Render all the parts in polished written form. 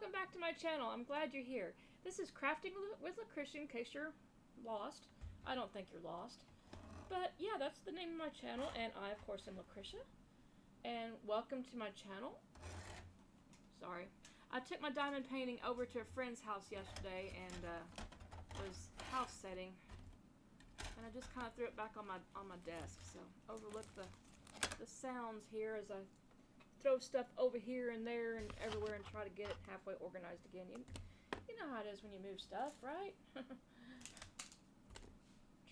welcome back to my channel. I'm glad you're here. This is Crafting with Lucretia, in case you're lost. I don't think you're lost. But yeah, that's the name of my channel, and I, of course, am Lucretia. And welcome to my channel. Sorry. I took my diamond painting over to a friend's house yesterday and was house setting. And I just kind of threw it back on my desk, so overlook the sounds here as I throw stuff over here and there and everywhere and try to get it halfway organized again. You know how it is when you move stuff, right?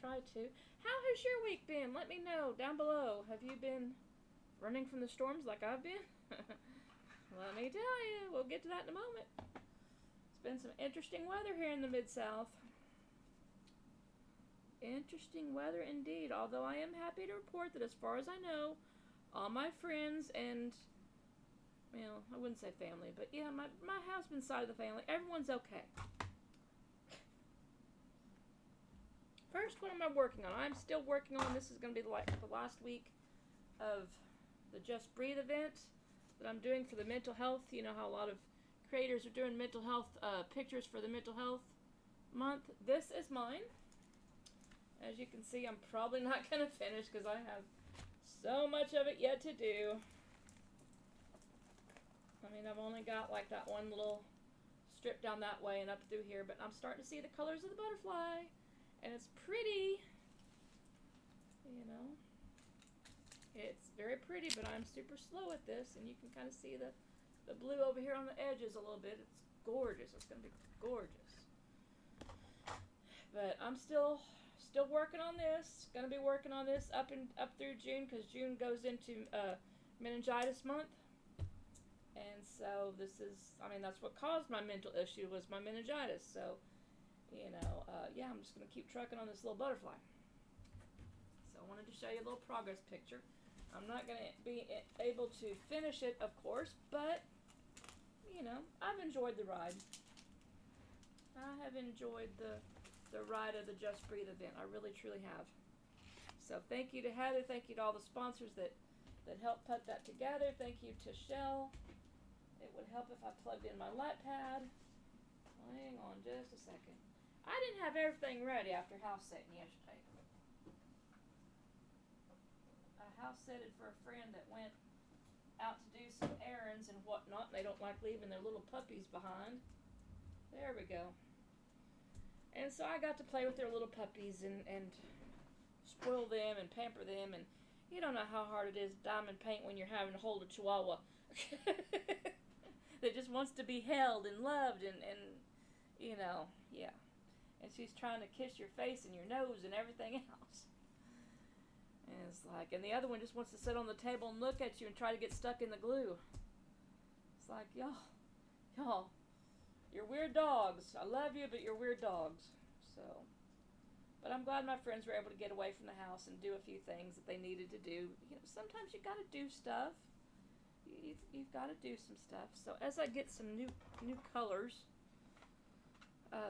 Try to. How has your week been? Let me know down below. Have you been running from the storms like I've been? Let me tell you, we'll get to that in a moment. It's been some interesting weather here in the Mid-South. Interesting weather indeed, although I am happy to report that as far as I know, all my friends and, well, I wouldn't say family, but yeah, my husband's side of the family, everyone's okay. First, what am I working on? I'm still working on, this is going to be like the last week of the Just Breathe event that I'm doing for the mental health. You know how a lot of creators are doing mental health pictures for the mental health month. This is mine. As you can see, I'm probably not going to finish because I have so much of it yet to do. I mean, I've only got like that one little strip down that way and up through here, but I'm starting to see the colors of the butterfly, and it's pretty, you know. It's very pretty, but I'm super slow at this, and you can kind of see the blue over here on the edges a little bit. It's gorgeous. It's going to be gorgeous. But I'm still working on this. Going to be working on this up through June, because June goes into meningitis month. And so this is, I mean, that's what caused my mental issue, was my meningitis. So, you know, yeah, I'm just going to keep trucking on this little butterfly. So I wanted to show you a little progress picture. I'm not going to be able to finish it, of course, but, you know, I've enjoyed the ride. I have enjoyed the ride of the Just Breathe event. I really, truly have. So thank you to Heather. Thank you to all the sponsors that helped put that together. Thank you to Shell. It would help if I plugged in my light pad. Hang on just a second. I didn't have everything ready after house setting yesterday. I house setted for a friend that went out to do some errands and whatnot. They don't like leaving their little puppies behind. There we go. And so I got to play with their little puppies and spoil them and pamper them. And you don't know how hard it is diamond paint when you're having to hold a chihuahua that just wants to be held and loved and you know, yeah. And she's trying to kiss your face and your nose and everything else. And it's like, and the other one just wants to sit on the table and look at you and try to get stuck in the glue. It's like, y'all, you're weird dogs. I love you, but you're weird dogs. So, but I'm glad my friends were able to get away from the house and do a few things that they needed to do. You know, sometimes you got to do stuff. You've got to do some stuff. So as I get some new colors,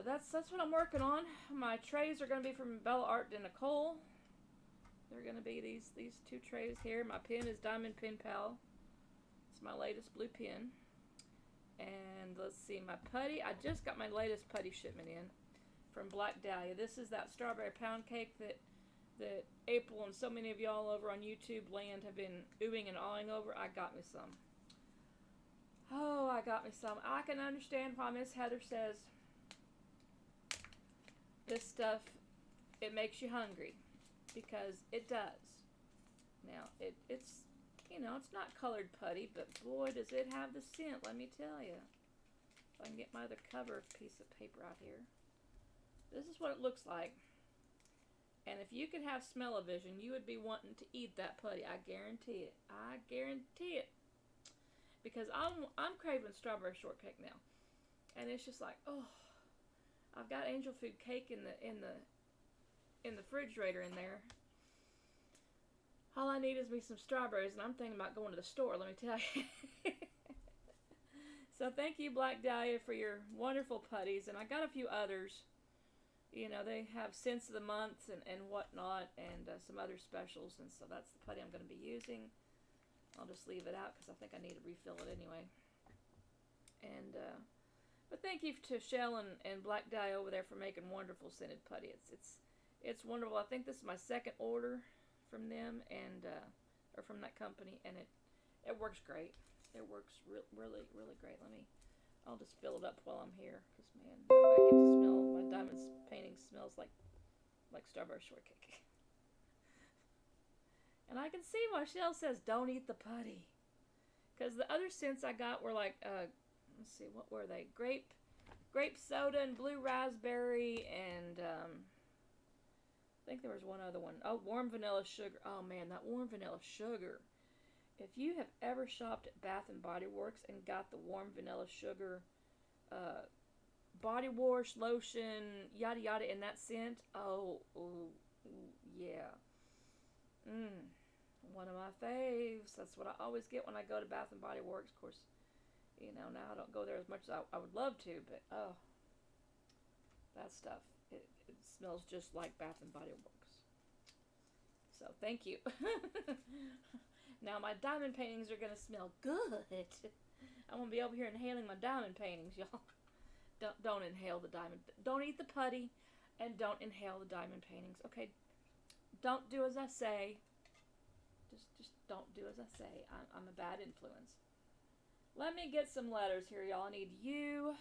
that's what I'm working on. My trays are going to be from Bella Art de Nicole. They're going to be these two trays here. My pen is Diamond Pen Pal. It's my latest blue pen. And let's see, my putty. I just got my latest putty shipment in from Black Dahlia. This is that strawberry pound cake that April and so many of y'all over on YouTube land have been oohing and awing over. I got me some. Oh, I got me some. I can understand why Miss Heather says this stuff, it makes you hungry, because it does. Now, it's, you know, it's not colored putty, but boy, does it have the scent, let me tell you. If I can get my other cover piece of paper out here. This is what it looks like. And if you could have smell-o-vision, you would be wanting to eat that putty. I guarantee it. I guarantee it. Because I'm craving strawberry shortcake now. And it's just like, oh, I've got angel food cake in the refrigerator in there. All I need is me some strawberries, and I'm thinking about going to the store, let me tell you. So thank you, Black Dahlia, for your wonderful putties. And I got a few others. You know, they have scents of the month and whatnot, and some other specials. And so that's the putty I'm going to be using. I'll just leave it out because I think I need to refill it anyway. And But thank you to Shell and Black Dye over there for making wonderful scented putty. It's wonderful. I think this is my second order from them and or from that company, and it works great. It works really great. I'll just fill it up while I'm here, cause man, I get to smell my diamonds painting smells like strawberry shortcake. And I can see why Shell says don't eat the putty, cause the other scents I got were like let's see, what were they? Grape soda and blue raspberry and I think there was one other one. Oh, warm vanilla sugar. Oh man, that warm vanilla sugar. If you have ever shopped at Bath and Body Works and got the warm vanilla sugar body wash, lotion, yada yada in that scent, oh, yeah. One of my faves. That's what I always get when I go to Bath and Body Works. Of course, now I don't go there as much as I would love to, but oh, that stuff, it smells just like Bath and Body Works. So thank you. Now my diamond paintings are gonna smell good. I'm gonna be over here inhaling my diamond paintings, y'all. Don't inhale the diamond. Don't eat the putty, and don't inhale the diamond paintings. Okay, don't do as I say. Just don't do as I say. I'm a bad influence. Let me get some letters here, y'all. I need you,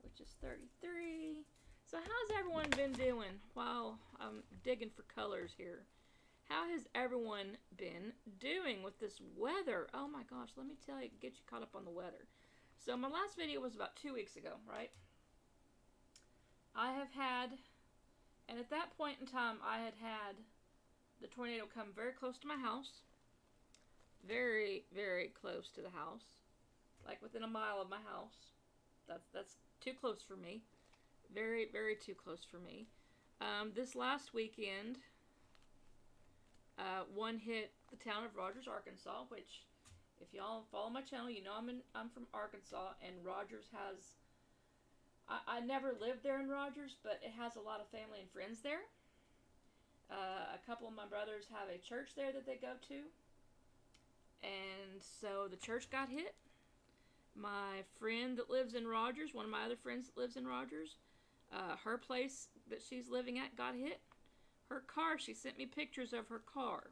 which is 33. So how's everyone been doing while I'm digging for colors here? How has everyone been doing with this weather? Oh my gosh, let me tell you, get you caught up on the weather. So my last video was about 2 weeks ago, right? I have had, and at that point in time, I had the tornado come very close to my house. Very, very close to the house. Like within a mile of my house. That's too close for me. Very, very too close for me. This last weekend, one hit the town of Rogers, Arkansas, which, if y'all follow my channel, you know I'm from Arkansas, and Rogers has, I never lived there in Rogers, but it has a lot of family and friends there. A couple of my brothers have a church there that they go to, and so the church got hit. My friend that lives in Rogers, one of my other friends that lives in Rogers, her place that she's living at got hit. Her car, she sent me pictures of her car.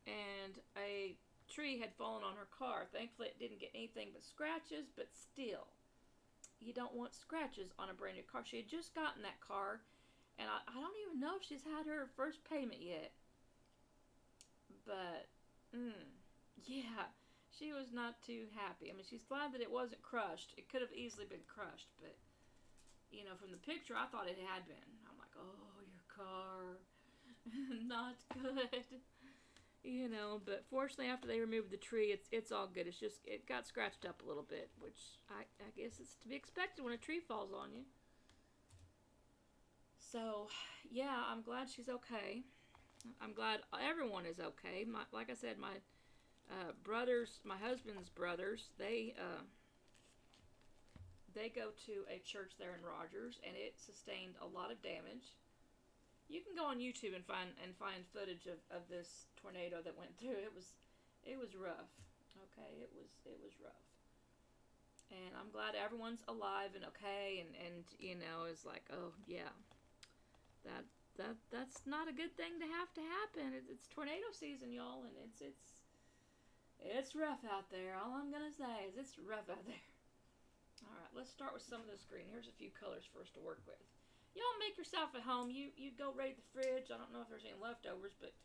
And a tree had fallen on her car. Thankfully, it didn't get anything but scratches, but still, you don't want scratches on a brand new car. She had just gotten that car, and I don't even know if she's had her first payment yet. But, yeah, she was not too happy. I mean, she's glad that it wasn't crushed. It could have easily been crushed, but, from the picture, I thought it had been. I'm like, oh, your car, not good. But fortunately, after they removed the tree, it's all good. It's just, it got scratched up a little bit, which I guess it's to be expected when a tree falls on you. So, yeah, I'm glad she's okay. I'm glad everyone is okay. Like I said, my brothers, my husband's brothers, they go to a church there in Rogers, and it sustained a lot of damage. You can go on YouTube and find footage of this tornado that went through. It was rough. Okay, it was rough. And I'm glad everyone's alive and okay, and is like, oh yeah, that's not a good thing to happen. It's tornado season, y'all, and it's rough out there. All I'm gonna say is it's rough out there. All right, let's start with some of this green. Here's a few colors for us to work with. Y'all make yourself at home. You go raid the fridge. I don't know if there's any leftovers, but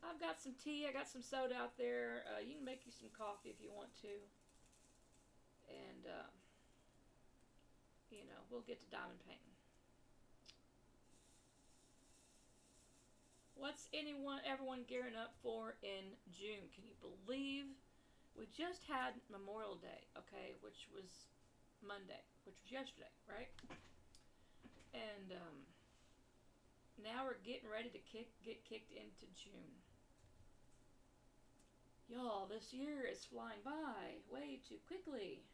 I've got some tea. I got some soda out there. You can make you some coffee if you want to. And, we'll get to diamond painting. What's everyone gearing up for in June? Can you believe we just had Memorial Day, okay, which was Monday, which was yesterday, right? And now we're getting ready to get kicked into June. Y'all, this year is flying by way too quickly.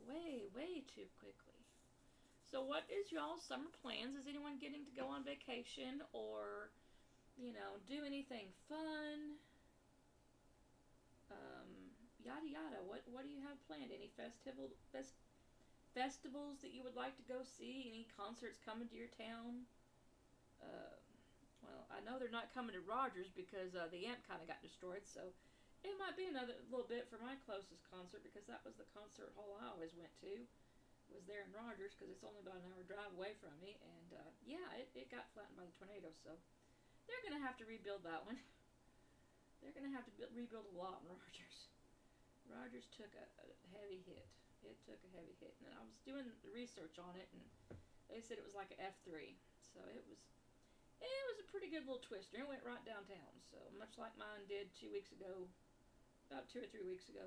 Way too quickly. So what is y'all's summer plans? Is anyone getting to go on vacation or, do anything fun? Yada yada. What do you have planned? Any festivals that you would like to go see? Any concerts coming to your town? Uh, well, I know they're not coming to Rogers because the amp kind of got destroyed, so it might be another little bit for my closest concert because that was the concert hall I always went to. Was there in Rogers because it's only about an hour drive away from me, and yeah, it got flattened by the tornado, so they're gonna have to rebuild that one. They're gonna have to rebuild a lot in Rogers. Rogers took a heavy hit. It took a heavy hit, and I was doing the research on it, and they said it was like an F3, so it was a pretty good little twister. It went right downtown, so much like mine did 2 weeks ago, about 2 or 3 weeks ago,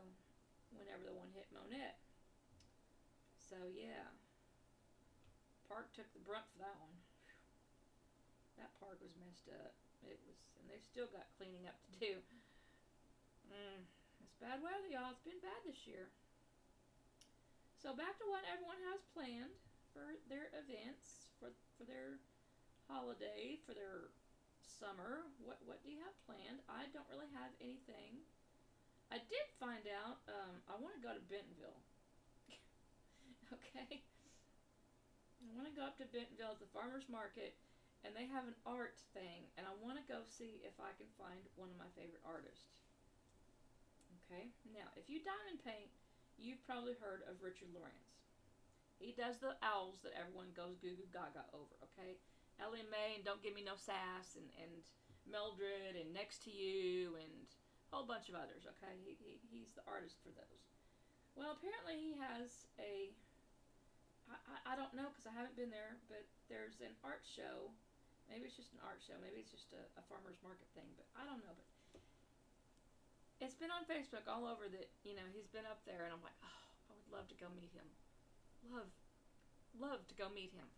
whenever the one hit Monette. So yeah, park took the brunt for that one. That park was messed up. It was, and they've still got cleaning up to do. It's bad weather, y'all. It's been bad this year. So back to what everyone has planned for their events, for their holiday, for their summer. What do you have planned? I don't really have anything. I did find out I want to go to Bentonville. Okay? I want to go up to Bentonville at the farmer's market, and they have an art thing, and I want to go see if I can find one of my favorite artists. Okay? Now, if you diamond paint, you've probably heard of Richard Lawrence. He does the owls that everyone goes goo goo gaga over, okay? Ellie Mae and Don't Give Me No Sass and Mildred and Next to You and a whole bunch of others, okay? He's the artist for those. Well, apparently he has I don't know because I haven't been there, but there's an art show. Maybe it's just an art show. Maybe it's just a farmer's market thing, but I don't know. But it's been on Facebook all over that, he's been up there, and I'm like, oh, I would love to go meet him. Love to go meet him.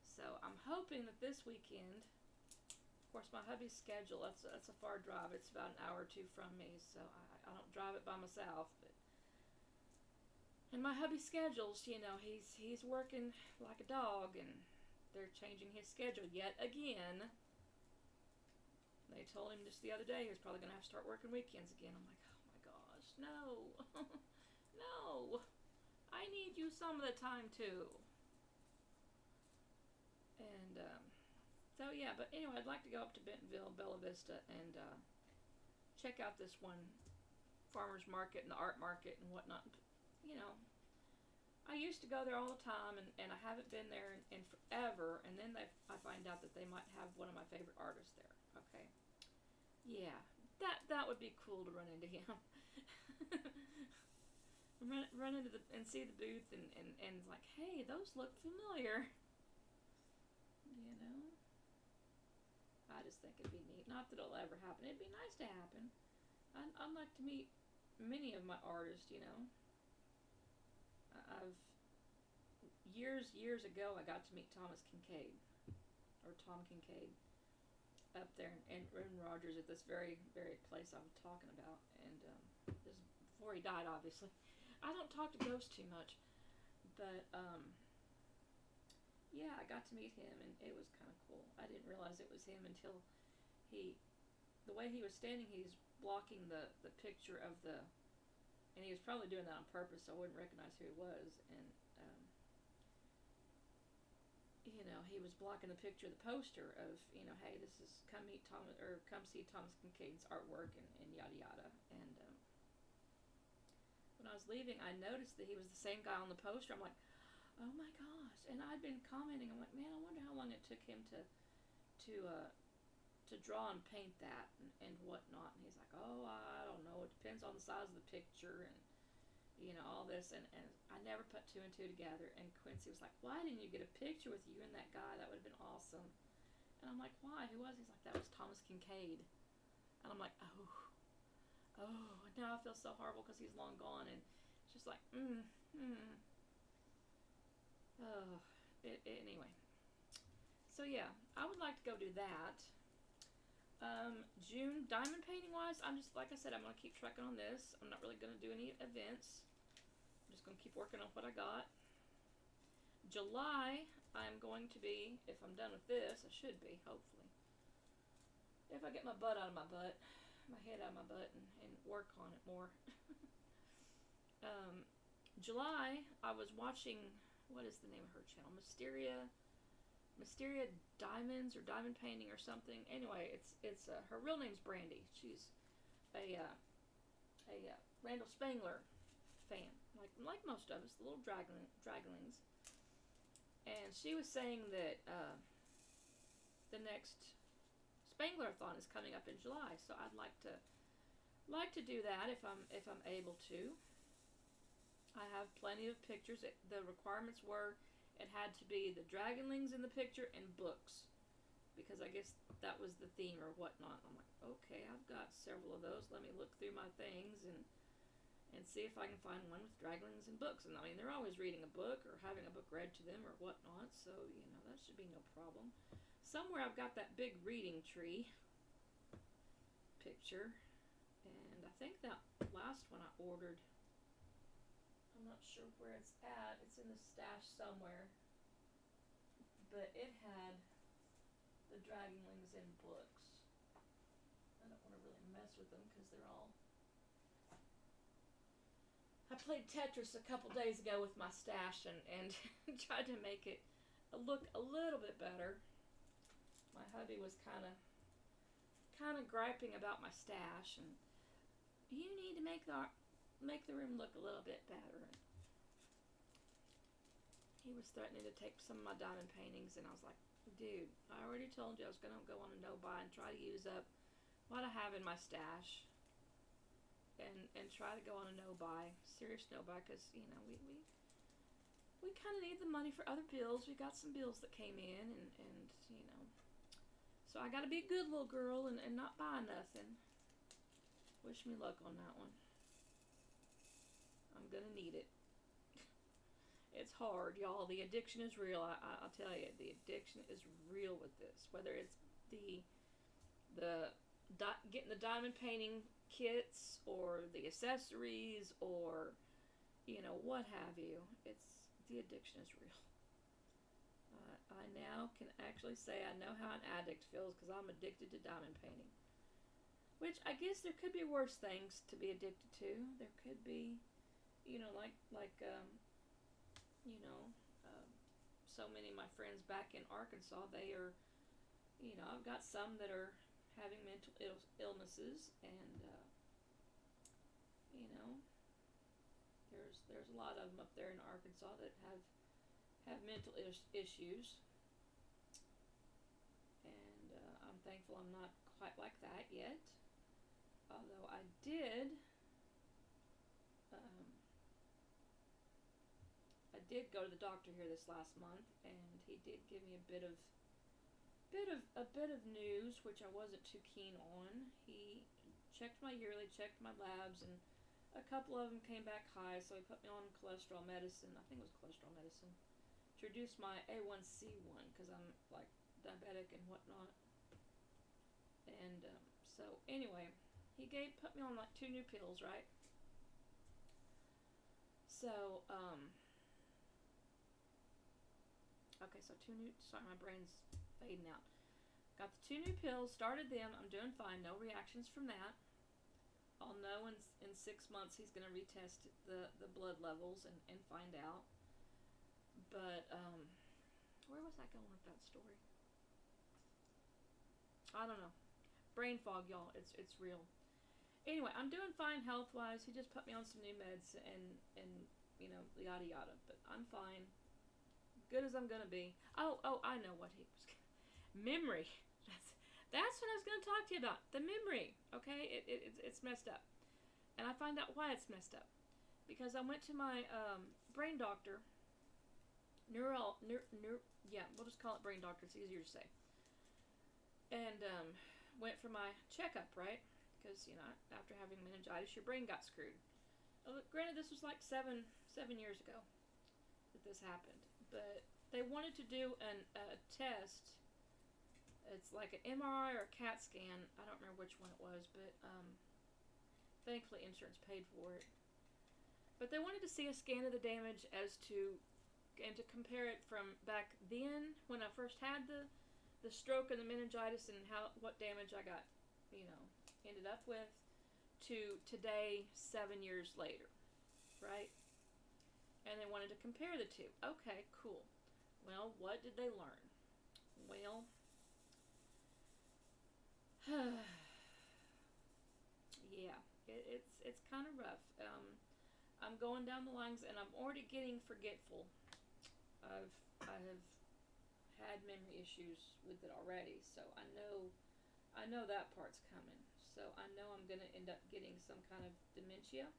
So I'm hoping that this weekend, of course, my hubby's schedule, that's a far drive. It's about an hour or two from me, so I don't drive it by myself, but and my hubby schedules, he's working like a dog, and they're changing his schedule yet again. They told him just the other day he was probably going to have to start working weekends again. I'm like, oh my gosh, no. No. I need you some of the time too. And, so yeah, but anyway, I'd like to go up to Bentonville, Bella Vista, and check out this one farmer's market and the art market and whatnot. I used to go there all the time, and I haven't been there in forever, and then I find out that they might have one of my favorite artists there, okay? Yeah, that would be cool to run into him. run into and see the booth, and like, hey, those look familiar. I just think it'd be neat. Not that it'll ever happen. It'd be nice to happen. I'd like to meet many of my artists, I've years ago I got to meet Thomas Kinkade, or Tom Kinkade, up there in Rogers at this very, very place I was talking about, and this before he died, obviously. I don't talk to ghosts too much, but yeah, I got to meet him, and it was kind of cool. I didn't realize it was him until the way he was standing, he's blocking the picture of and he was probably doing that on purpose so I wouldn't recognize who he was, and he was blocking the picture of the poster of, hey, this is come see Thomas Kinkade's artwork and yada yada. And when I was leaving, I noticed that he was the same guy on the poster. I'm like, oh my gosh. And I'd been commenting, I'm like, man, I wonder how long it took him to draw and paint that and whatnot. And he's like, oh, I don't know, it depends on the size of the picture and all this, and I never put two and two together. And Quincy was like, why didn't you get a picture with you and that guy? That would have been awesome. And I'm like, why? Who was he? He's like, that was Thomas Kinkade. And I'm like, oh, now I feel so horrible because he's long gone. And it's just like, anyway. So yeah, I would like to go do that. June, diamond painting wise, I'm just, like I said, I'm going to keep trucking on this. I'm not really going to do any events. I'm just going to keep working on what I got. July, I'm going to be, if I'm done with this, I should be, hopefully. If I get my butt out of my butt. my head out of my butt and work on it more. July, I was watching, what is the name of her channel? Mysteria Diamonds or Diamond Painting or something. Anyway, it's her real name's Brandy. She's a Randall Spangler fan, like most of us, the little draglings. And she was saying that the next Spangler-a-thon is coming up in July, so I'd like to do that if I'm able to. I have plenty of pictures. The requirements were it had to be the dragonlings in the picture and books, because I guess that was the theme or whatnot. I'm like, okay, I've got several of those. Let me look through my things and see if I can find one with dragonlings and books. And I mean, they're always reading a book or having a book read to them or whatnot, so that should be no problem. Somewhere I've got that big reading tree picture, and I think that last one I ordered, I'm not sure where it's at. It's in the stash somewhere, but it had the dragonlings in books. I don't want to really mess with them because they're all... I played Tetris a couple days ago with my stash and tried to make it look a little bit better. My hubby was kind of griping about my stash, and you need to make the room look a little bit better. He was threatening to take some of my diamond paintings, and I was like, dude, I already told you I was going to go on a no-buy and try to use up what I have in my stash. And try to go on a no-buy, serious no-buy, because, we kind of need the money for other bills. We got some bills that came in, and so I got to be a good little girl and not buy nothing. Wish me luck on that one. I'm going to need it. It's hard, y'all. The addiction is real. I'll tell you, the addiction is real with this. Whether it's getting the diamond painting kits or the accessories or what have you, the addiction is real. I now can actually say I know how an addict feels because I'm addicted to diamond painting, which I guess there could be worse things to be addicted to. There could be so many of my friends back in Arkansas, they are I've got some that are having mental illnesses, and there's a lot of them up there in Arkansas that have mental issues, and I'm thankful I'm not quite like that yet. Although I did go to the doctor here this last month, and he did give me a bit of news, which I wasn't too keen on. He checked my yearly, checked my labs, and a couple of them came back high, so he put me on cholesterol medicine. I think it was cholesterol medicine to reduce my A1C1 because I'm like diabetic and whatnot. And so anyway, he put me on like 2 new pills, right? So okay, so 2 new. Sorry, my brain's fading out. Got the 2 new pills, started them. I'm doing fine. No reactions from that. I'll know in 6 months he's going to retest the blood levels and find out. But, where was I going with that story? I don't know. Brain fog, y'all. It's real. Anyway, I'm doing fine health-wise. He just put me on some new meds and yada yada. But I'm fine. Good as I'm going to be. Oh, I know what he was... Memory. That's what I was going to talk to you about. The memory, okay? It's messed up. And I find out why it's messed up. Because I went to my brain doctor. We'll just call it brain doctor. It's easier to say. And went for my checkup, right? Because, after having meningitis, your brain got screwed. Granted, this was like seven years ago that this happened. But they wanted to do a test. It's like an MRI or a CAT scan. I don't remember which one it was, but thankfully insurance paid for it. But they wanted to see a scan of the damage and to compare it from back then when I first had the stroke and the meningitis and what damage I got, ended up with to today, 7 years later, right? And they wanted to compare the two. Okay, cool. Well, what did they learn? Well, yeah, it's kind of rough. I'm going down the lines, and I'm already getting forgetful. I have had memory issues with it already, so I know that part's coming. So I know I'm gonna end up getting some kind of dementia.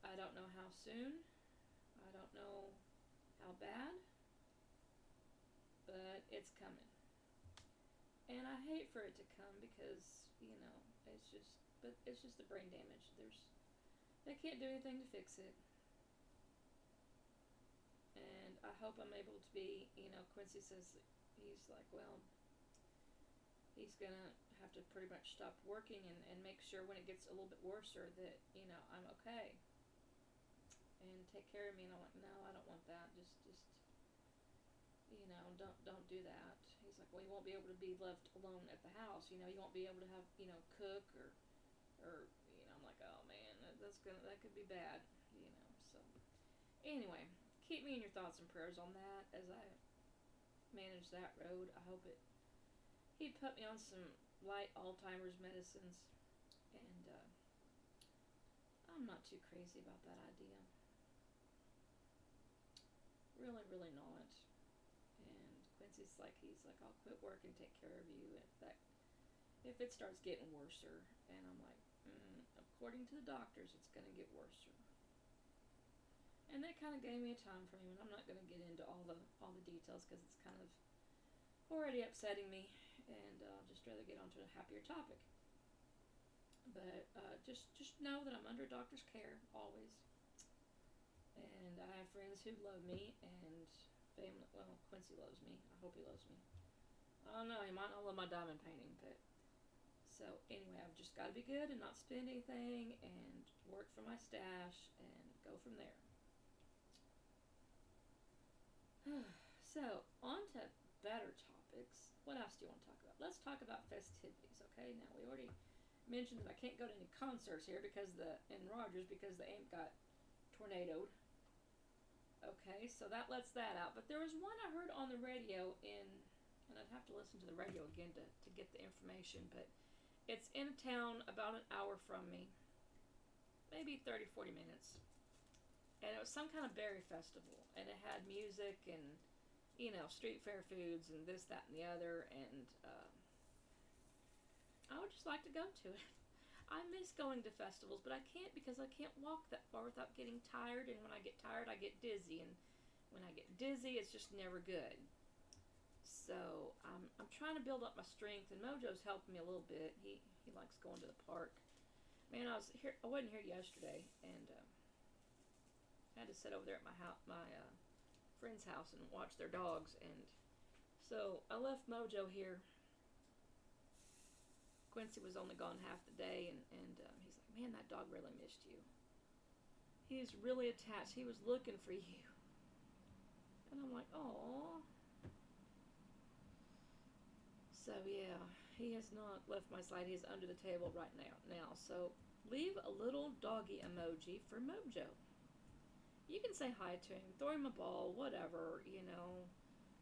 I don't know how soon. I don't know how bad, but it's coming. And I hate for it to come because, it's just the brain damage. They can't do anything to fix it. And I hope I'm able to be, Quincy says he's like, well, he's gonna have to pretty much stop working and make sure when it gets a little bit worse that, I'm okay. And take care of me. And I'm like, no, I don't want that. Just don't do that. He's like, well, you won't be able to be left alone at the house. You won't be able to have, cook or I'm like, oh man, that could be bad. So anyway, keep me in your thoughts and prayers on that as I manage that road. I hope he put me on some light Alzheimer's medicines, and I'm not too crazy about that idea. Really, really not. And Quincy's like, I'll quit work and take care of you if it starts getting worser. And I'm like, according to the doctors, it's going to get worser. And they kind of gave me a time frame, and I'm not going to get into all the details because it's kind of already upsetting me, and I'll just rather get onto a happier topic. But just know that I'm under a doctor's care always, and I have friends who love me, and family. Well, Quincy loves me. I hope he loves me. I don't know. He might not love my diamond painting, but so anyway, I've just got to be good and not spend anything, and work for my stash, and go from there. So, on to better topics. What else do you want to talk about? Let's talk about festivities, okay? Now, we already mentioned that I can't go to any concerts here in Rogers because the AMP got tornadoed. Okay, so that lets that out. But there was one I heard on the radio and I'd have to listen to the radio again to get the information, but it's in a town about an hour from me, maybe 30, 40 minutes. And it was some kind of berry festival, and it had music and, street fair foods and this, that, and the other, and I would just like to go to it. I miss going to festivals, but I can't because I can't walk that far without getting tired, and when I get tired, I get dizzy, and when I get dizzy, it's just never good. So I'm trying to build up my strength, and Mojo's helping me a little bit. He likes going to the park. Man, I wasn't here yesterday, and I had to sit over there at my friend's house and watch their dogs, and so I left Mojo here. Quincy was only gone half the day, and he's like, man, that dog really missed you. He's really attached. He was looking for you. And I'm like, oh. So yeah, he has not left my side. He's under the table right now. So leave a little doggy emoji for Mojo. You can say hi to him, throw him a ball, whatever,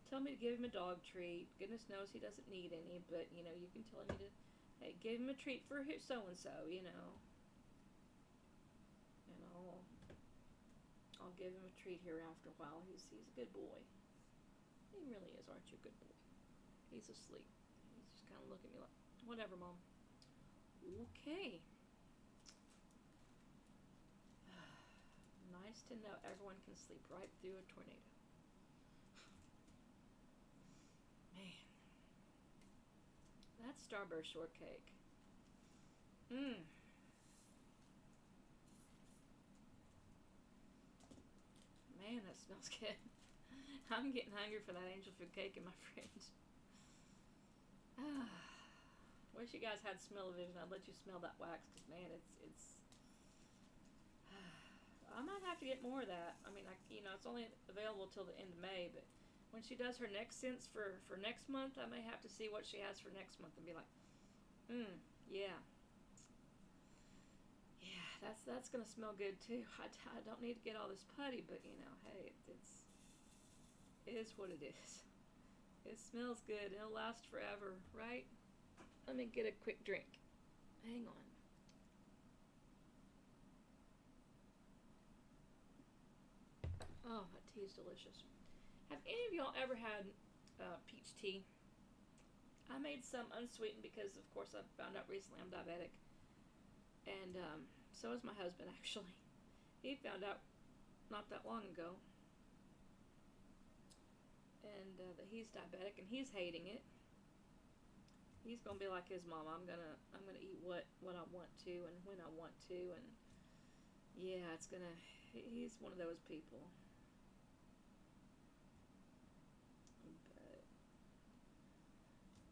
Tell me to give him a dog treat. Goodness knows he doesn't need any, but, you can tell him to, hey, give him a treat for so-and-so, And I'll give him a treat here after a while. He's a good boy. He really is, aren't you, good boy? He's asleep. He's just kind of looking at me like, whatever, Mom. Okay. Nice to know everyone can sleep right through a tornado. Man. That's Starburst shortcake. Man, that smells good. I'm getting hungry for that angel food cake in my fridge. Wish you guys had smell-o-vision. I'd let you smell that wax, because man, it's I might have to get more of that. I mean, it's only available till the end of May, but when she does her next scents for next month, I may have to see what she has for next month and be like, Yeah. Yeah, that's gonna smell good too. I don't need to get all this putty, but hey, it is what it is. It smells good. It'll last forever, right? Let me get a quick drink. Hang on. Oh, that tea is delicious. Have any of y'all ever had peach tea? I made some unsweetened because, of course, I found out recently I'm diabetic, and so is my husband. Actually, he found out not that long ago, and that he's diabetic and he's hating it. He's gonna be like his mom. I'm gonna eat what I want to and when I want to, and yeah, it's gonna. He's one of those people.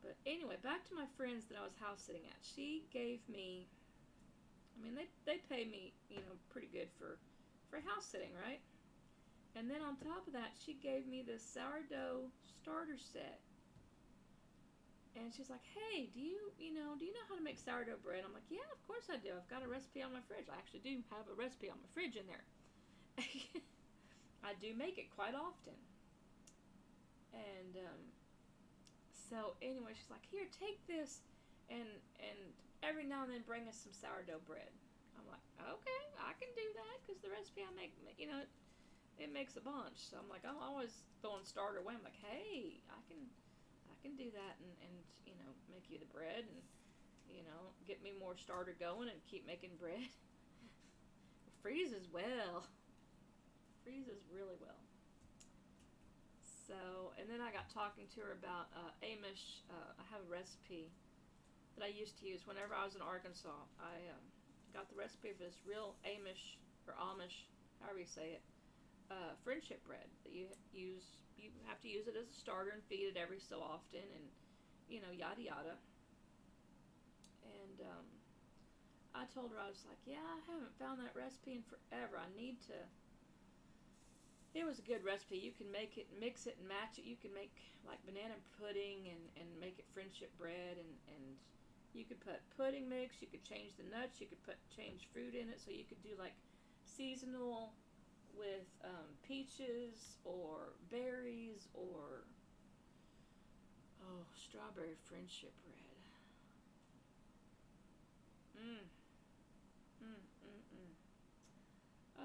But anyway, back to my friends that I was house sitting at. She gave me. I mean, they pay me pretty good for house sitting, right? And then on top of that, she gave me this sourdough starter set. And she's like, "Hey, do you know how to make sourdough bread?" I'm like, "Yeah, of course I do. I've got a recipe on my fridge. I actually do have a recipe on my fridge in there. I do make it quite often." And so anyway, she's like, "Here, take this, and every now and then bring us some sourdough bread." I'm like, "Okay, I can do that because the recipe I make, it makes a bunch." So I'm like, I'm always throwing starter away. I'm like, "Hey, I can do that and make you the bread and get me more starter going and keep making bread." Freezes well. Freezes really well. So, and then I got talking to her about Amish. I have a recipe that I used to use whenever I was in Arkansas. I got the recipe for this real Amish or Amish, however you say it, friendship bread that you use. You have to use it as a starter and feed it every so often, and yada yada. And I told her, I was like, "Yeah, I haven't found that recipe in forever. I need to." It was a good recipe. You can make it, mix it, and match it. You can make like banana pudding and make it friendship bread, and you could put pudding mix. You could change the nuts. You could change fruit in it. So you could do like seasonal with peaches or berries or strawberry friendship bread. Mmm. Mm, mm, mm.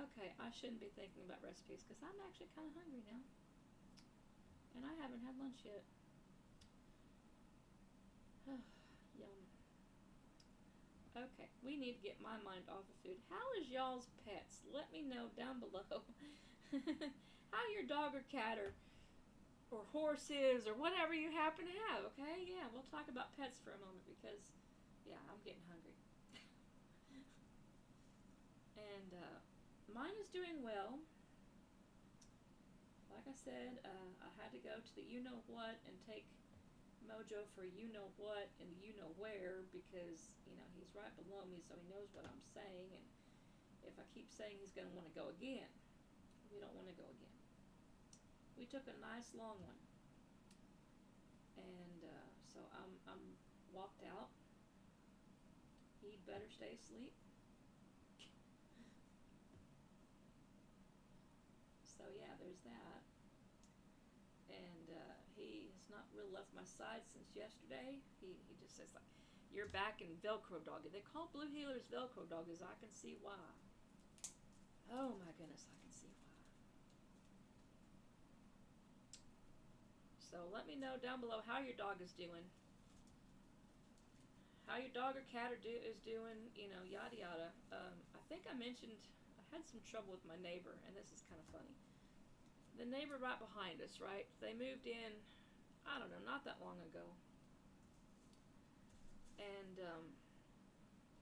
Okay, I shouldn't be thinking about recipes because I'm actually kind of hungry now. And I haven't had lunch yet. Yum. Okay, we need to get my mind off of food. How is y'all's pets? Let me know down below how your dog or cat or horse is or whatever you happen to have, okay? Yeah, we'll talk about pets for a moment because, yeah, I'm getting hungry. And mine is doing well. Like I said, I had to go to the you know what and take Mojo for you know what and you know where because he's right below me, so he knows what I'm saying. And if I keep saying he's going to want to go again, we don't want to go again. We took a nice long one, and so I'm walked out. He'd better stay asleep. So yeah, there's that. And he has not really left my side since yesterday. He just says like, "You're back in Velcro doggy." They call blue heelers Velcro doggies. I can see why. Oh my goodness, I can see why. So let me know down below how your dog is doing. How your dog or cat is doing, yada yada. I think I mentioned I had some trouble with my neighbor, and this is kind of funny. The neighbor right behind us, right? They moved in, I don't know, not that long ago. And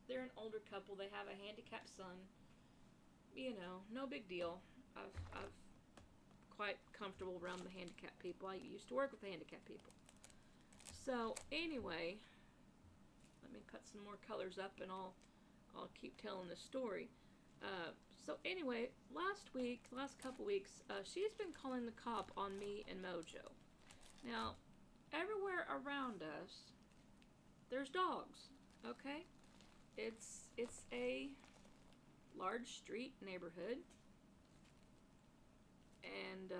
they're an older couple. They have a handicapped son. No big deal. I've quite comfortable around the handicapped people. I used to work with the handicapped people. So anyway, let me put some more colors up, and I'll keep telling the story. So anyway, last couple weeks, she's been calling the cop on me and Mojo. Now, everywhere around us, there's dogs. Okay, it's a large street neighborhood, and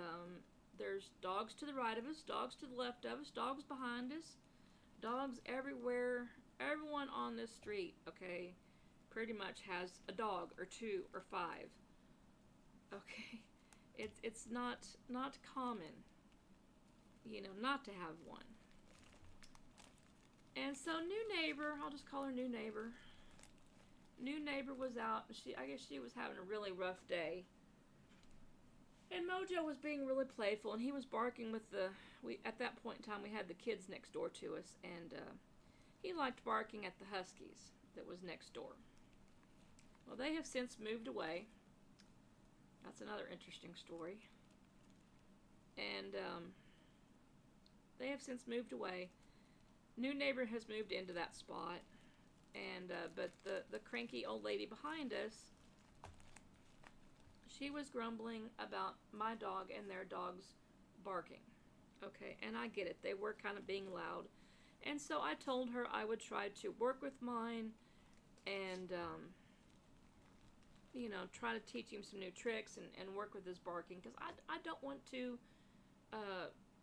there's dogs to the right of us, dogs to the left of us, dogs behind us, dogs everywhere. Everyone on this street, okay, pretty much has a dog or two or five. Okay, it's not common, not to have one. And so new neighbor, I'll just call her new neighbor. New neighbor was out. I guess she was having a really rough day. And Mojo was being really playful, and he was barking with we at that point in time we had the kids next door to us, and he liked barking at the huskies that was next door. Well, they have since moved away. That's another interesting story. And they have since moved away. New neighbor has moved into that spot, and but the cranky old lady behind us, she was grumbling about my dog and their dogs barking. Okay, and I get it. They were kind of being loud. And so I told her I would try to work with mine and, try to teach him some new tricks and work with his barking, because I don't want to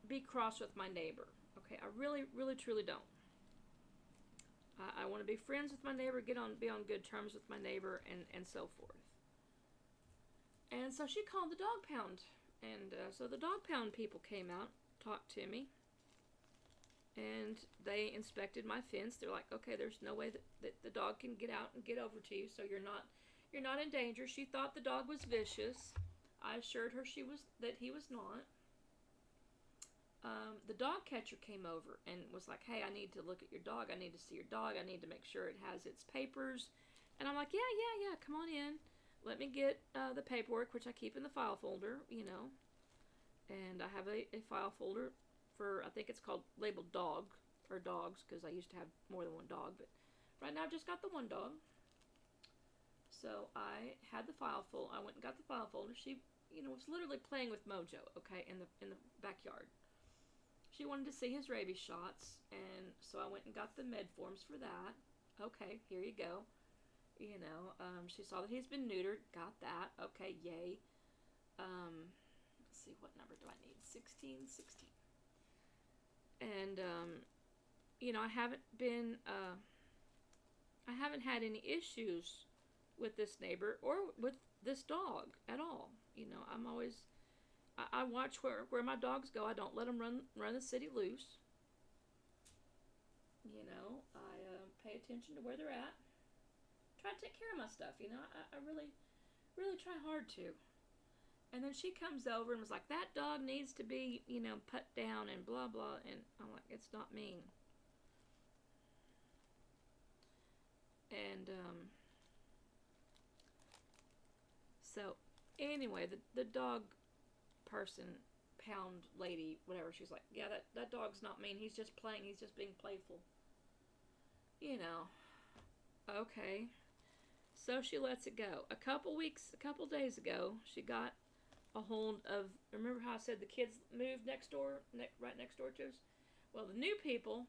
be cross with my neighbor. Okay, I really, really, truly don't. I want to be friends with my neighbor, be on good terms with my neighbor, and so forth. And so she called the dog pound. And so the dog pound people came out, talked to me, and they inspected my fence. They're like, okay, there's no way that the dog can get out and get over to you, so you're not in danger. She thought the dog was vicious. I assured her that he was not. The dog catcher came over and was like, hey, I need to look at your dog. I need to see your dog. I need to make sure it has its papers. And I'm like, yeah, come on in. Let me get the paperwork, which I keep in the file folder, And I have a file folder for, I think it's called labeled dog, or dogs, because I used to have more than one dog. But right now I've just got the one dog. So I had the file folder. I went and got the file folder. She, was literally playing with Mojo, okay, in the backyard. She wanted to see his rabies shots, and so I went and got the med forms for that. Okay, here you go. She saw that he's been neutered. Got that. Okay, yay. Let's see, what number do I need? 16. And, I haven't had any issues with this neighbor or with this dog at all. I'm always, I watch where my dogs go. I don't let them run the city loose. I pay attention to where they're at. Try to take care of my stuff. I really, really try hard to. And then she comes over and was like, that dog needs to be, put down and blah, blah. And I'm like, it's not mean. And, so, anyway, the dog person, pound lady, whatever, she's like, yeah, that dog's not mean. He's just playing. He's just being playful. Okay. So she lets it go. A couple days ago, she got a hold of, remember how I said the kids moved next door, right next door to us? Well, the new people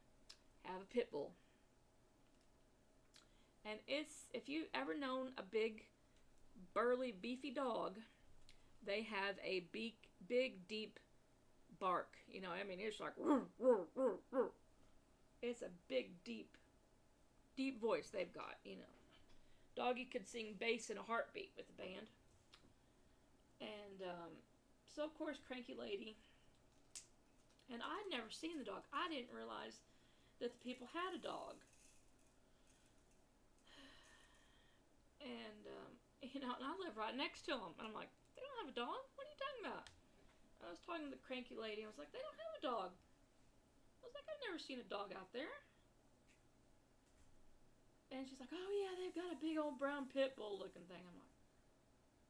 have a pit bull. And if you've ever known a big, burly, beefy dog, they have a big, deep bark. It's like, roar, roar, roar, roar. It's a big, deep voice they've got, Doggy could sing bass in a heartbeat with the band. And so, of course, cranky lady. And I'd never seen the dog. I didn't realize that the people had a dog. And, and I live right next to them. And I'm like, they don't have a dog? What are you talking about? I was talking to the cranky lady. I was like, they don't have a dog. I was like, I've never seen a dog out there. And she's like, oh yeah, they've got a big old brown pit bull looking thing. I'm like,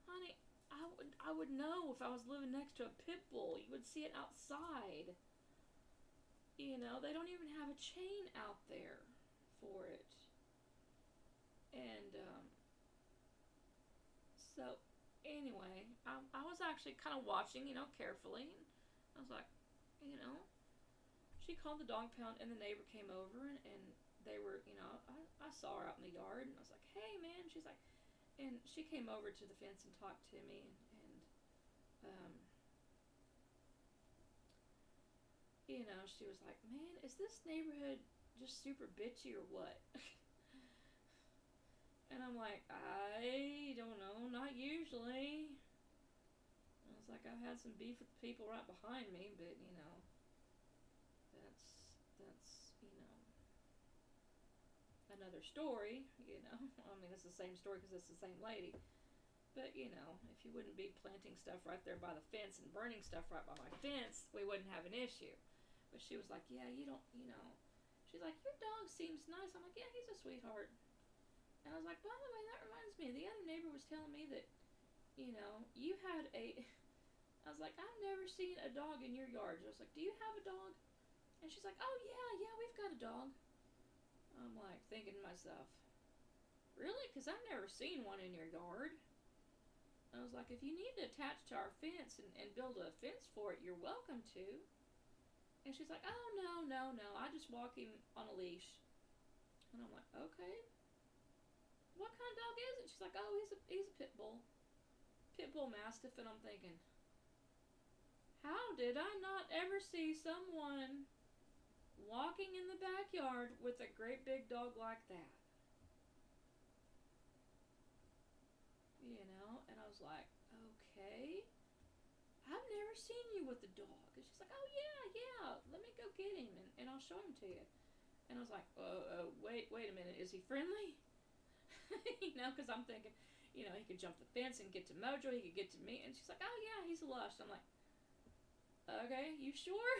honey, I would know if I was living next to a pit bull. You would see it outside. They don't even have a chain out there for it. And so anyway, I was actually kind of watching, carefully. I was like, she called the dog pound, and the neighbor came over, and they were, I saw her out in the yard, and I was like, hey, man. She's like, and she came over to the fence and talked to me, and she was like, man, is this neighborhood just super bitchy or what? And I'm like, I don't know, not usually. I was like, I've had some beef with the people right behind me, but that's another story. I mean, it's the same story because it's the same lady. But if you wouldn't be planting stuff right there by the fence and burning stuff right by my fence, we wouldn't have an issue. But she was like, yeah, you don't. She's like, your dog seems nice. I'm like, yeah, he's a sweetheart. And I was like, by the way, that reminds me, the other neighbor was telling me that, you had I was like, I've never seen a dog in your yard. I was like, do you have a dog? And she's like, oh, yeah, we've got a dog. I'm like, thinking to myself, really? Because I've never seen one in your yard. I was like, if you need to attach to our fence and build a fence for it, you're welcome to. And she's like, oh, no, I just walk him on a leash. And I'm like, okay. What kind of dog is it? She's like, oh, he's a pit bull. Pit bull mastiff. And I'm thinking, how did I not ever see someone walking in the backyard with a great big dog like that? And I was like, okay, I've never seen you with a dog. And she's like, oh, yeah, let me go get him, and I'll show him to you. And I was like, wait a minute, is he friendly? Because I'm thinking, he could jump the fence and get to Mojo, he could get to me. And she's like, oh, yeah, he's lush. I'm like, okay, you sure?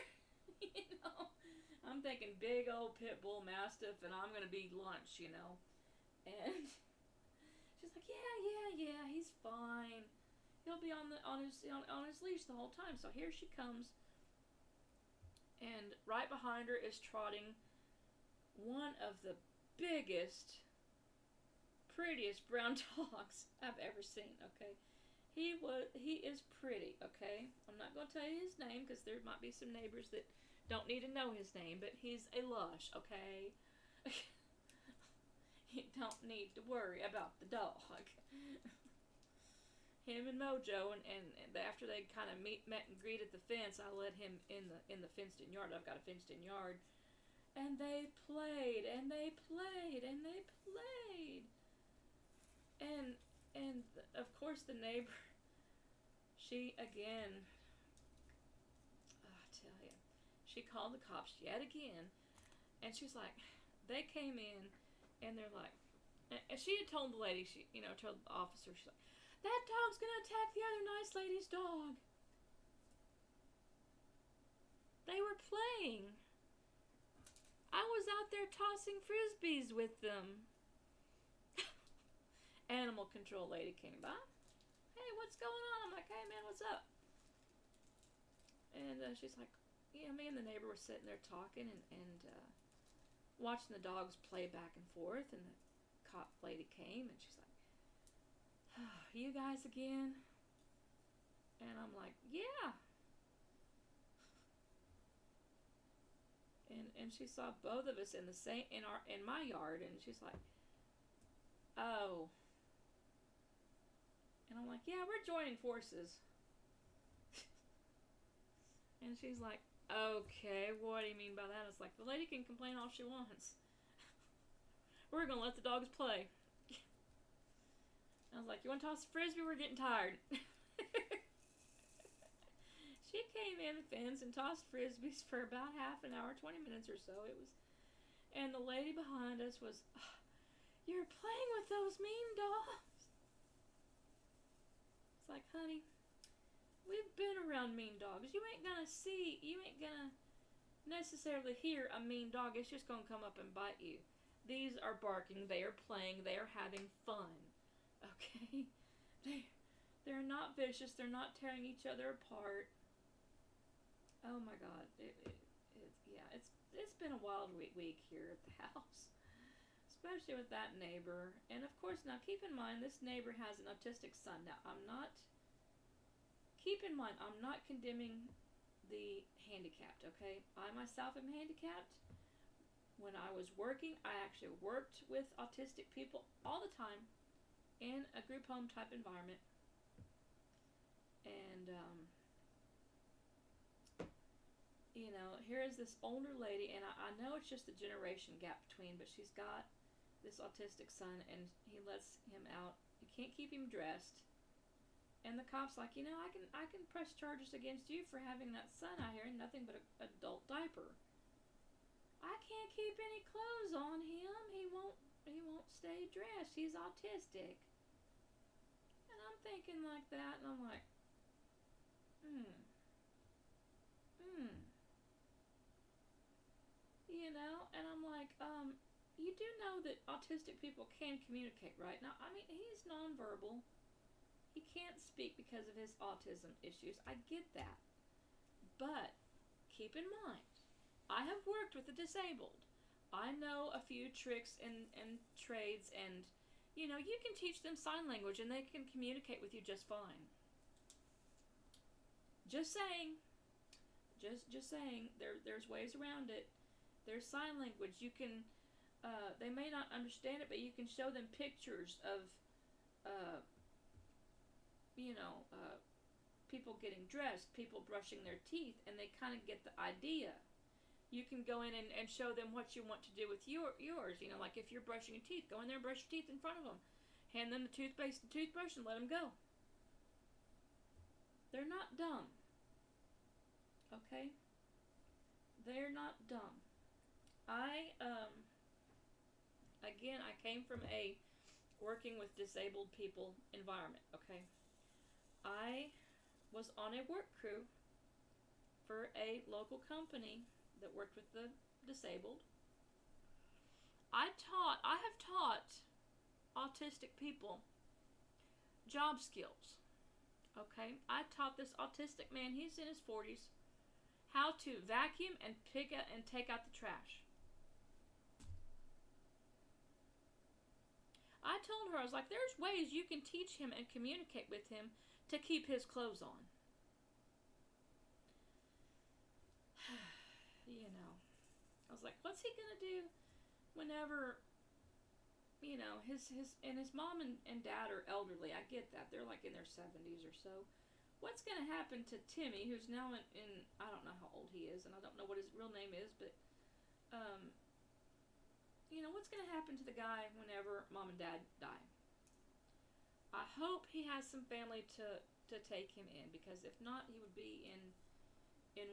I'm thinking big old pit bull mastiff, and I'm going to be lunch, And she's like, yeah, he's fine. He'll be on his leash the whole time. So here she comes, and right behind her is trotting one of the biggest, prettiest brown dogs I've ever seen. Okay, he is pretty. Okay, I'm not gonna tell you his name because there might be some neighbors that don't need to know his name, but he's a lush. Okay. You don't need to worry about the dog. Him and Mojo, and after they kind of met and greeted the fence, I let him in the fenced-in yard. I've got a fenced-in yard, and they played, and they played, and they played, and of course the neighbor, she again, I tell you, she called the cops yet again, and she's like, they came in. And they're like, and she had told the lady, told the officer, she's like, that dog's gonna attack the other nice lady's dog. They were playing. I was out there tossing frisbees with them. Animal control lady came by. Hey, what's going on? I'm like, hey man, what's up? And she's like, yeah, me and the neighbor were sitting there talking and watching the dogs play back and forth, and the cop lady came, and she's like, oh, you guys again? And I'm like, yeah. And she saw both of us in my yard, and she's like, oh. And I'm like, yeah, we're joining forces. And she's like, okay, what do you mean by that? It's like, the lady can complain all she wants. We're going to let the dogs play. I was like, you want to toss a frisbee? We're getting tired. She came in the fence and tossed frisbees for about half an hour, 20 minutes or so. And the lady behind us was, oh, you're playing with those mean dogs. It's like, honey, we've been around mean dogs. You ain't gonna necessarily hear a mean dog. It's just gonna come up and bite you. These are barking. They are playing. They are having fun. Okay? They're not vicious. They're not tearing each other apart. Oh my God. It's been a wild week here at the house. Especially with that neighbor. And of course, now keep in mind, this neighbor has an autistic son. Now, keep in mind, I'm not condemning the handicapped, okay? I myself am handicapped. When I was working, I actually worked with autistic people all the time in a group home type environment. And, here is this older lady, and I know it's just a generation gap between, but she's got this autistic son, and he lets him out. You can't keep him dressed. And the cop's like, I can press charges against you for having that son out here in nothing but an adult diaper. I can't keep any clothes on him. He won't stay dressed. He's autistic. And I'm thinking like that, and I'm like, and I'm like, you do know that autistic people can communicate, right? Now, I mean, he's nonverbal. He can't speak because of his autism issues. I get that. But keep in mind, I have worked with the disabled. I know a few tricks and trades, and you can teach them sign language and they can communicate with you just fine. Just saying. Just saying. There's ways around it. There's sign language. You can they may not understand it, but you can show them pictures of people getting dressed, people brushing their teeth, and they kind of get the idea. You can go in and show them what you want to do with yours. Like if you're brushing your teeth, go in there and brush your teeth in front of them. Hand them the toothpaste and toothbrush and let them go. They're not dumb. Okay? They're not dumb. I came from a working with disabled people environment, okay? I was on a work crew for a local company that worked with the disabled. I have taught autistic people job skills. Okay? I taught this autistic man, he's in his 40s, how to vacuum and pick up and take out the trash. I told her, I was like, there's ways you can teach him and communicate with him to keep his clothes on. I was like, what's he gonna do whenever, his mom and dad are elderly. I get that. They're like in their 70s or so. What's gonna happen to Timmy, who's now in I don't know how old he is, and I don't know what his real name is, but, what's gonna happen to the guy whenever mom and dad die? I hope he has some family to take him in, because if not, he would be in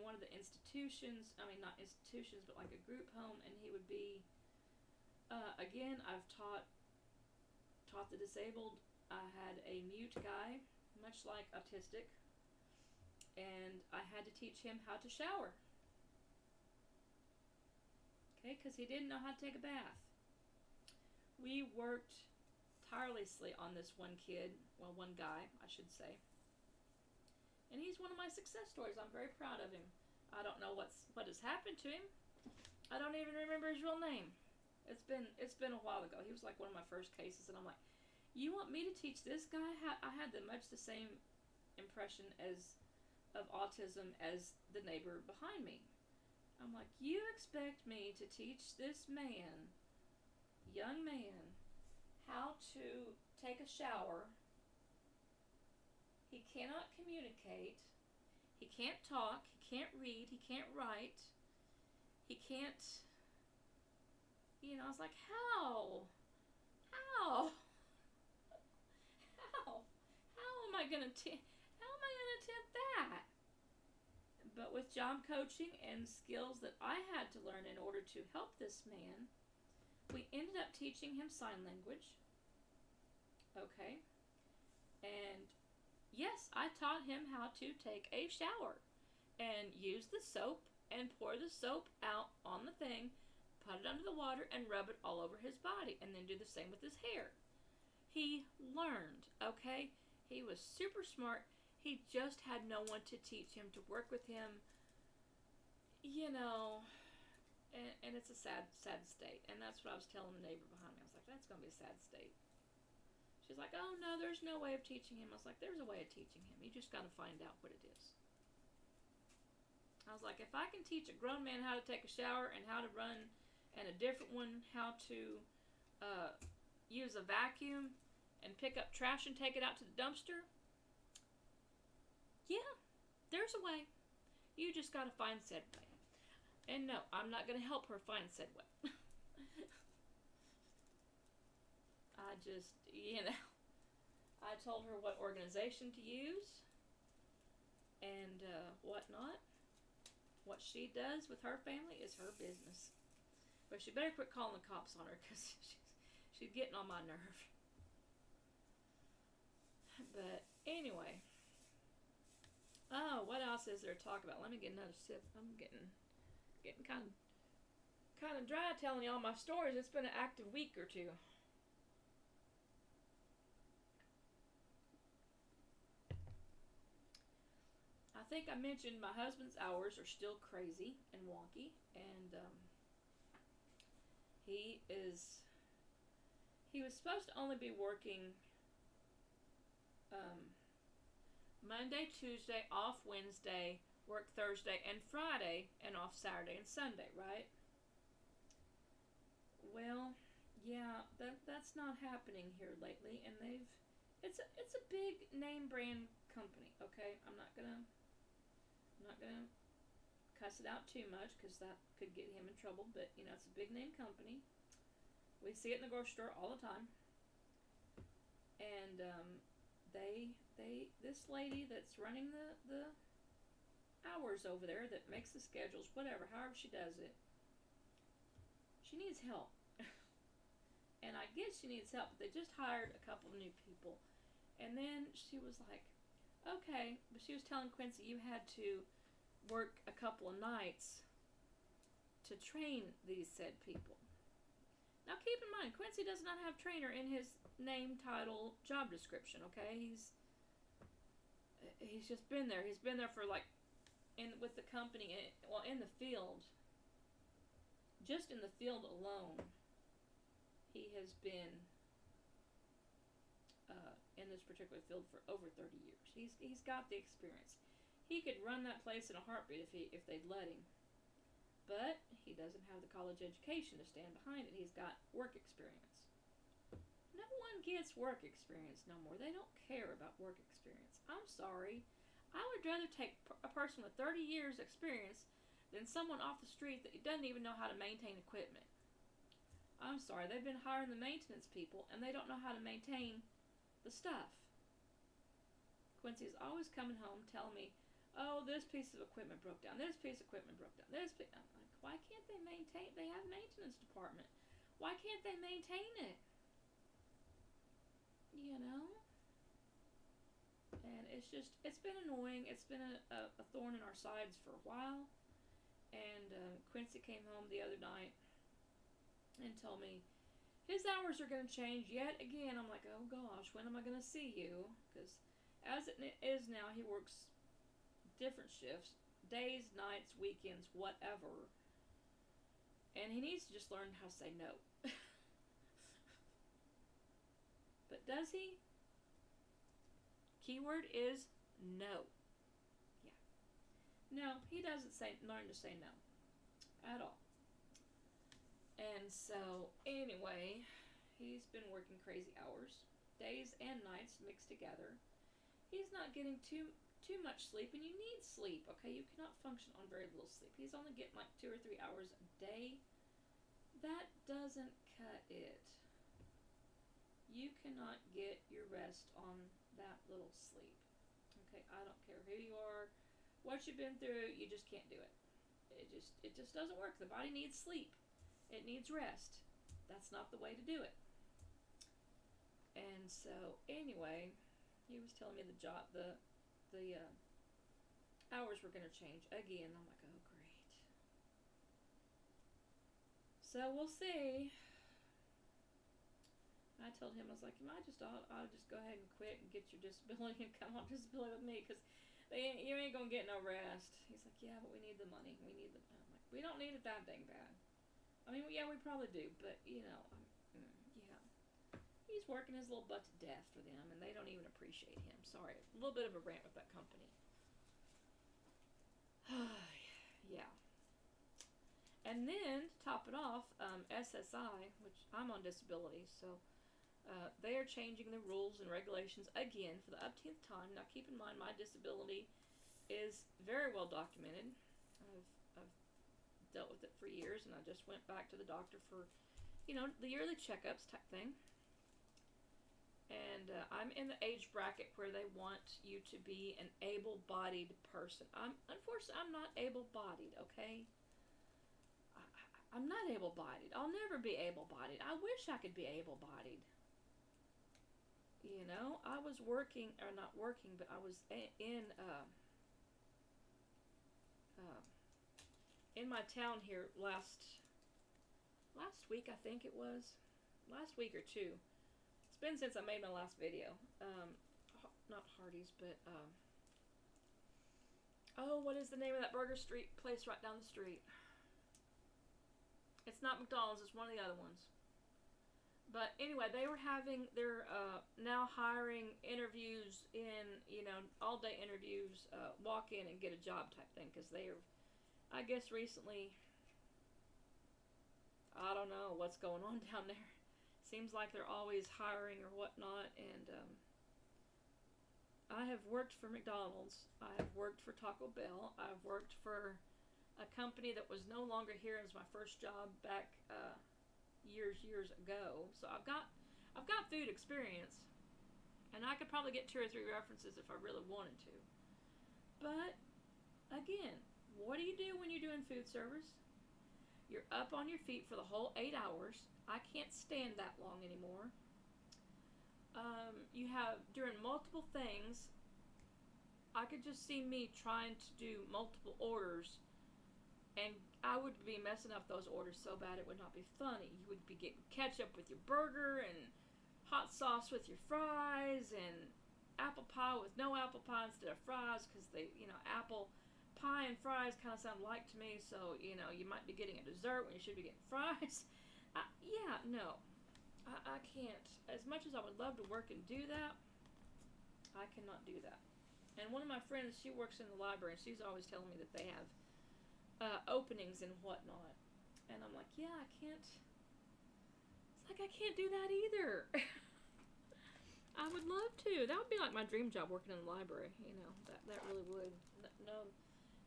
one of the institutions. I mean, not institutions, but like a group home, and he would be. Again, I've taught the disabled. I had a mute guy, much like autistic, and I had to teach him how to shower. Okay, because he didn't know how to take a bath. We worked tirelessly on this one guy, I should say. And he's one of my success stories. I'm very proud of him. I don't know what has happened to him. I don't even remember his real name. It's been a while ago. He was like one of my first cases, and I'm like, you want me to teach this guy? I had much the same impression of autism as the neighbor behind me. I'm like, you expect me to teach this young man, how to take a shower? He cannot communicate. He can't talk. He can't read. He can't write. He can't. I was like, how am I gonna attempt that? But with job coaching and skills that I had to learn in order to help this man, we ended up teaching him sign language. Okay, and yes, I taught him how to take a shower and use the soap and pour the soap out on the thing, put it under the water, and rub it all over his body, and then do the same with his hair. He learned, okay? He was super smart. He just had no one to teach him, to work with him, and it's a sad, sad state. And that's what I was telling the neighbor behind me. I was like, that's going to be a sad state. She's like, oh, no, there's no way of teaching him. I was like, there's a way of teaching him. You just got to find out what it is. I was like, if I can teach a grown man how to take a shower and how to run and a different one how to use a vacuum and pick up trash and take it out to the dumpster. Yeah, there's a way. You just gotta find said way. And no, I'm not gonna help her find said way. I just, I told her what organization to use and whatnot. What she does with her family is her business. But she better quit calling the cops on her because she's getting on my nerve. But anyway. Oh, what else is there to talk about? Let me get another sip. I'm getting kind of dry telling you all my stories. It's been an active week or two. I think I mentioned my husband's hours are still crazy and wonky, and he was supposed to only be working Monday, Tuesday, off Wednesday, work Thursday and Friday, and off Saturday and Sunday, right? Well, yeah, that's not happening here lately, and it's a big name brand company. Okay, I'm not gonna cuss it out too much because that could get him in trouble. But it's a big name company. We see it in the grocery store all the time, and this lady that's running the hours over there, that makes the schedules, whatever, however she does it, she needs help. And I guess she needs help, but they just hired a couple of new people. And then she was like, okay, but she was telling Quincy you had to work a couple of nights to train these said people. Now keep in mind, Quincy does not have trainer in his name, title, job description, okay? He's just been there. He's been there for with the company, in the field. Just in the field alone, he has been in this particular field for over 30 years. He's got the experience. He could run that place in a heartbeat if they'd let him. But he doesn't have the college education to stand behind it. He's got work experience. No one gets work experience no more. They don't care about work experience. I'm sorry. I would rather take a person with 30 years experience than someone off the street that doesn't even know how to maintain equipment. I'm sorry. They've been hiring the maintenance people, and they don't know how to maintain the stuff. Quincy's always coming home telling me, oh, this piece of equipment broke down. This piece of equipment broke down. I'm like, why can't they maintain? They have a maintenance department. Why can't they maintain it? And it's been annoying. It's been a thorn in our sides for a while. And Quincy came home the other night and told me his hours are going to change yet again. I'm like, oh gosh, when am I going to see you? Because as it is now, he works different shifts, days, nights, weekends, whatever. And he needs to just learn how to say no. But does he? Keyword is no. Yeah. No, he doesn't learn to say no at all. And so, anyway, he's been working crazy hours, days and nights mixed together. He's not getting too much sleep, and you need sleep, okay? You cannot function on very little sleep. He's only getting 2 or 3 hours a day. That doesn't cut it. You cannot get your rest on that little sleep. Okay, I don't care who you are, what you've been through, you just can't do it. It just doesn't work. The body needs sleep. It needs rest. That's not the way to do it. And so, anyway, he was telling me the hours were going to change again. I'm like, oh, great. So we'll see. I told him, I was like, you might I'll just go ahead and quit and get your disability and come on disability with me, because you ain't going to get no rest. He's like, yeah, but we need the money. I'm like, we don't need it that dang bad. I mean, yeah, we probably do, but, yeah. He's working his little butt to death for them, and they don't even appreciate him. Sorry, a little bit of a rant with that company. Yeah. And then, to top it off, SSI, which I'm on disability, so they are changing the rules and regulations again for the upteenth time. Now, keep in mind, my disability is very well documented. I've dealt with it for years, and I just went back to the doctor for, the yearly checkups type thing. And I'm in the age bracket where they want you to be an able-bodied person. Unfortunately, I'm not able-bodied, okay? I'm not able-bodied. I'll never be able-bodied. I wish I could be able-bodied. I was working, or not working, but I was in my town here last week, I think it was. Last week or two. It's been since I made my last video. Not Hardee's, but, what is the name of that burger street place right down the street? It's not McDonald's, it's one of the other ones. But anyway, they're now hiring interviews all day interviews, walk in and get a job type thing, because they're, I guess recently, I don't know what's going on down there. Seems like they're always hiring or whatnot, and I have worked for McDonald's, I have worked for Taco Bell, I've worked for a company that was no longer here. It was my first job back years ago. So I've got food experience, and I could probably get 2 or 3 references if I really wanted to. But again, what do you do when you're doing food service? You're up on your feet for the whole 8 hours. I can't stand that long anymore. You have, during multiple things, I could just see me trying to do multiple orders, and I would be messing up those orders so bad it would not be funny. You would be getting ketchup with your burger, and hot sauce with your fries, and apple pie with no apple pie instead of fries, because they, apple pie and fries kind of sound alike to me, so, you might be getting a dessert when you should be getting fries. I can't. As much as I would love to work and do that, I cannot do that. And one of my friends, she works in the library, and she's always telling me that they have openings and whatnot. And I'm like, yeah, I can't. It's like, I can't do that either. I would love to. That would be like my dream job, working in the library. That really would.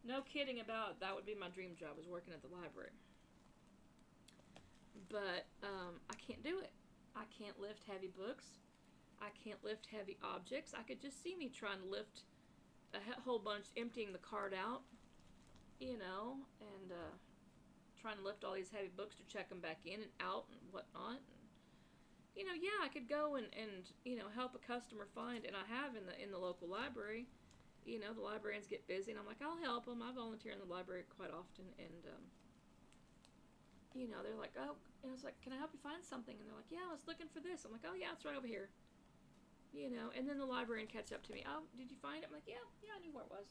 No kidding about it. That would be my dream job, is working at the library. But I can't do it. I can't lift heavy books. I can't lift heavy objects. I could just see me trying to lift a whole bunch, emptying the cart out, and trying to lift all these heavy books to check them back in and out and whatnot. And, I could go and help a customer find, and I have in the local library. The librarians get busy, and I'm like, I'll help them. I volunteer in the library quite often, and they're like, oh, and I was like, can I help you find something? And they're like, yeah, I was looking for this. I'm like, oh yeah, it's right over here. And then the librarian catch up to me. Oh, did you find it? I'm like, yeah, I knew where it was.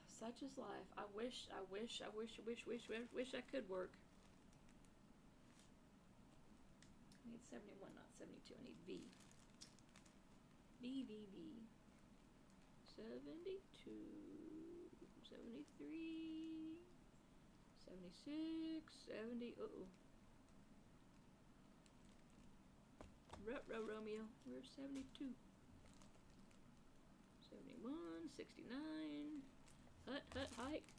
Such is life. I wish I could work. I need 71, not 72. I need V. V. 72, 73, 76, 70. Romeo, where's 72? 71, 69, hike.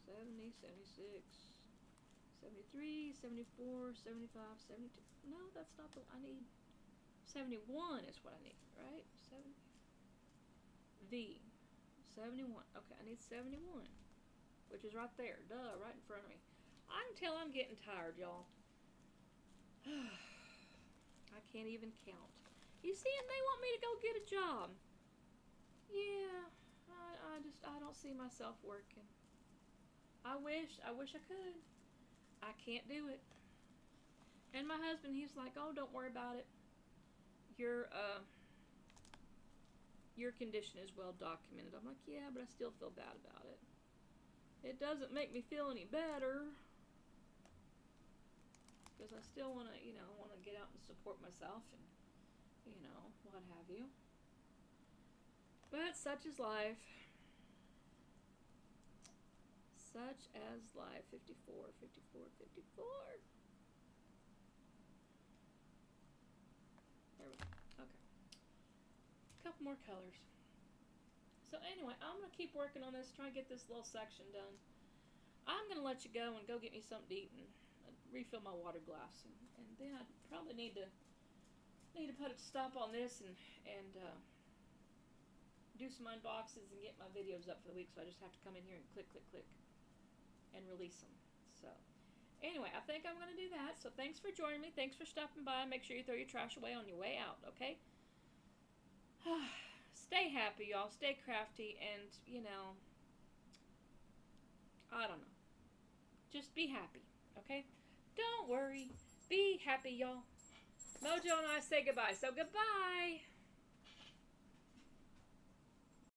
70, 76, 73, 74, 75, 72. No, that's not the I need. 71 is what I need, right? 70. V. 71. Okay, I need 71. Which is right there. Duh, right in front of me. I can tell I'm getting tired, y'all. I can't even count. You see, and they want me to go get a job. Yeah, I don't see myself working. I wish I could. I can't do it. And my husband, he's like, oh, don't worry about it. Your condition is well documented. I'm like, yeah, but I still feel bad about it. It doesn't make me feel any better. Because I still want to, want to get out and support myself and, what have you. But such is life. Such as life. 54, 54, 54. There we go. Okay. A couple more colors. So anyway, I'm going to keep working on this, try and get this little section done. I'm going to let you go and go get me something to eat and refill my water glass. And then I probably need to put a stop on this and do some unboxes and get my videos up for the week. So I just have to come in here and click, click, click and release them. So anyway, I think I'm going to do that. So thanks for joining me. Thanks for stopping by. Make sure you throw your trash away on your way out, okay? Stay happy, y'all. Stay crafty. And, you know, I don't know. Just be happy, okay? Don't worry. Be happy, y'all. Mojo and I say goodbye. So goodbye.